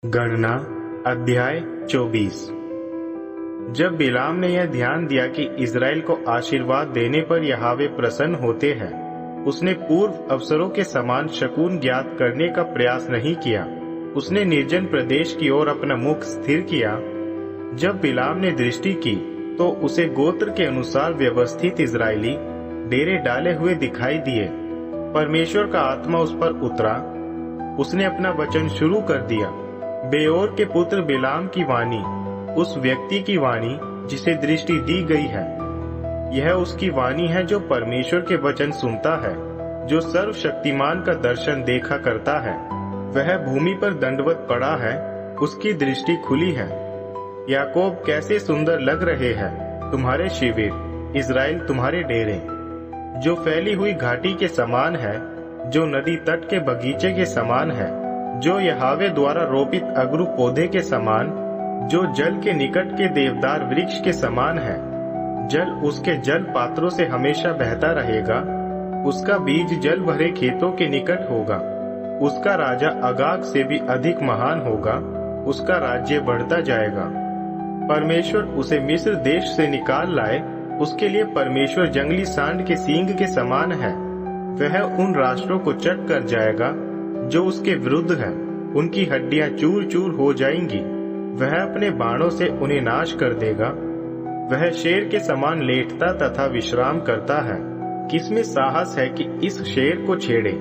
गणना अध्याय 24। जब बिलाम ने यह ध्यान दिया कि इज़राइल को आशीर्वाद देने पर यहोवा प्रसन्न होते हैं, उसने पूर्व अवसरों के समान शकुन ज्ञात करने का प्रयास नहीं किया। उसने निर्जन प्रदेश की ओर अपना मुख स्थिर किया। जब बिलाम ने दृष्टि की तो उसे गोत्र के अनुसार व्यवस्थित इज़राइली डेरे डाले हुए दिखाई दिए। परमेश्वर का आत्मा उस पर उतरा। उसने अपना वचन शुरू कर दिया। बेओर के पुत्र बिलाम की वाणी, उस व्यक्ति की वाणी जिसे दृष्टि दी गई है। यह उसकी वाणी है जो परमेश्वर के वचन सुनता है, जो सर्वशक्तिमान का दर्शन देखा करता है। वह भूमि पर दंडवत पड़ा है, उसकी दृष्टि खुली है। याकूब कैसे सुंदर लग रहे हैं तुम्हारे शिविर, इज़राइल तुम्हारे डेरे, जो फैली हुई घाटी के समान है, जो नदी तट के बगीचे के समान है, जो यहोवा द्वारा रोपित अगरू पौधे के समान, जो जल के निकट के देवदार वृक्ष के समान है। जल उसके जल पात्रों से हमेशा बहता रहेगा। उसका बीज जल भरे खेतों के निकट होगा। उसका राजा अगाग से भी अधिक महान होगा। उसका राज्य बढ़ता जाएगा। परमेश्वर उसे मिस्र देश से निकाल लाए। उसके लिए परमेश्वर जंगली सांड के सींग के समान है। वह उन राष्ट्रों को चट कर जाएगा जो उसके विरुद्ध है। उनकी हड्डियां चूर चूर हो जाएंगी। वह अपने बाणों से उन्हें नाश कर देगा। वह शेर के समान लेटता तथा विश्राम करता है। किसमें साहस है कि इस शेर को छेड़े?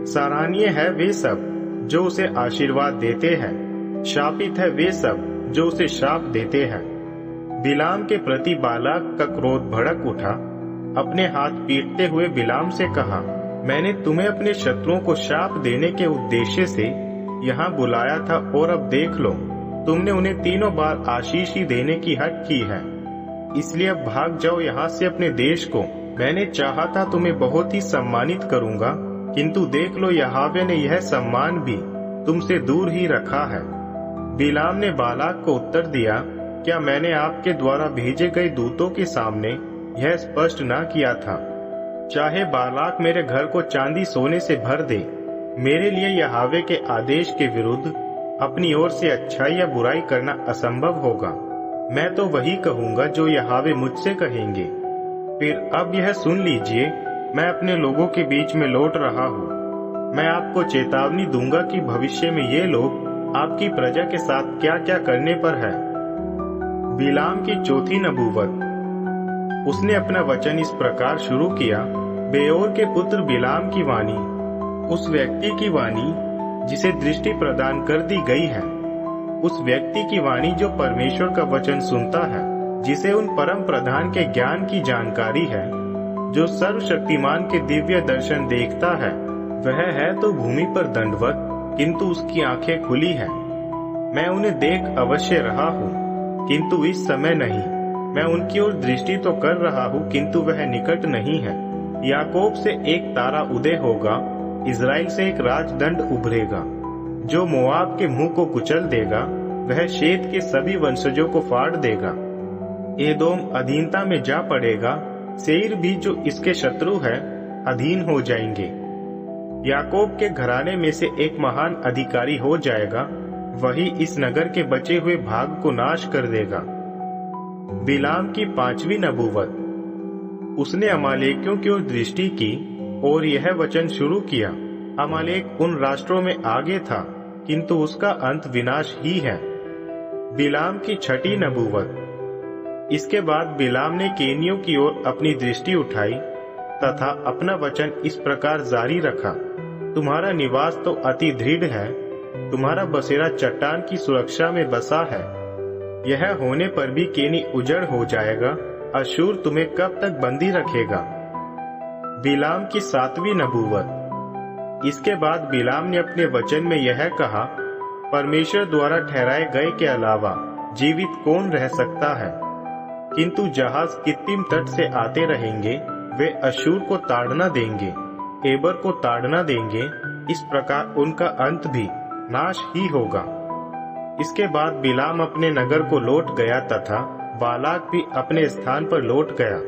सराहनीय है वे सब जो उसे आशीर्वाद देते हैं। शापित है वे सब जो उसे शाप देते हैं। बिलाम के प्रति बालाक का क्रोध भड़क उठा। अपने हाथ पीटते हुए बिलाम से कहा, मैंने तुम्हें अपने शत्रुओं को शाप देने के उद्देश्य से यहाँ बुलाया था, और अब देख लो, तुमने उन्हें तीनों बार आशीष ही देने की हट की है। इसलिए अब भाग जाओ यहाँ से अपने देश को। मैंने चाहा था तुम्हें बहुत ही सम्मानित करूंगा, किंतु देख लो, यहोवा ने यह सम्मान भी तुमसे दूर ही रखा है। बिलाम ने बालाक को उत्तर दिया, क्या मैंने आपके द्वारा भेजे गए दूतों के सामने यह स्पष्ट न किया था? चाहे बालाक मेरे घर को चांदी सोने से भर दे, मेरे लिए यहोवा के आदेश के विरुद्ध अपनी ओर से अच्छाई या बुराई करना असंभव होगा। मैं तो वही कहूंगा जो यहोवा मुझसे कहेंगे। फिर अब यह सुन लीजिए, मैं अपने लोगों के बीच में लौट रहा हूँ। मैं आपको चेतावनी दूंगा कि भविष्य में ये लोग आपकी प्रजा के साथ क्या क्या करने पर है। बिलाम की चौथी नबूवत। उसने अपना वचन इस प्रकार शुरू किया। बेओर के पुत्र बिलाम की वाणी, उस व्यक्ति की वाणी जिसे दृष्टि प्रदान कर दी गई है, उस व्यक्ति की वाणी जो परमेश्वर का वचन सुनता है, जिसे उन परम प्रधान के ज्ञान की जानकारी है, जो सर्वशक्तिमान के दिव्य दर्शन देखता है। वह है तो भूमि पर दंडवत, किंतु उसकी आंखें खुली हैं। मैं उन्हें देख अवश्य रहा हूँ, किंतु इस समय नहीं। मैं उनकी ओर दृष्टि तो कर रहा हूँ, किंतु वह निकट नहीं है। याकूब से एक तारा उदय होगा, इज़राइल से एक राजदंड उभरेगा, जो मोआब के मुंह को कुचल देगा। वह शेत के सभी वंशजों को फाड़ देगा। एदोम अधीनता में जा पड़ेगा। सेईर भी, जो इसके शत्रु है, अधीन हो जाएंगे। याकूब के घराने में से एक महान अधिकारी हो जाएगा। वही इस नगर के बचे हुए भाग को नाश कर देगा। बिलाम की पांचवी नबूवत। उसने अमालेकियों की ओर दृष्टि की और यह वचन शुरू किया। अमालेक उन राष्ट्रों में आगे था, किंतु उसका अंत विनाश ही है। बिलाम की छठी नबूवत। इसके बाद बिलाम ने केनियों की ओर अपनी दृष्टि उठाई तथा अपना वचन इस प्रकार जारी रखा, तुम्हारा निवास तो अति दृढ़ है, तुम्हारा बसेरा चट्टान की सुरक्षा में बसा है। यह होने पर भी केनी उजड़ हो जाएगा। अशूर तुम्हें कब तक बंदी रखेगा? बिलाम की सातवीं नबूवत। इसके बाद बिलाम ने अपने वचन में यह कहा, परमेश्वर द्वारा ठहराए गए के अलावा जीवित कौन रह सकता है? किंतु जहाज कित्तीम तट से आते रहेंगे। वे अशूर को ताड़ना देंगे, एबर को ताड़ना देंगे। इस प्रकार उनका अंत भी नाश ही होगा। इसके बाद बिलाम अपने नगर को लौट गया तथा बालाक भी अपने स्थान पर लौट गया।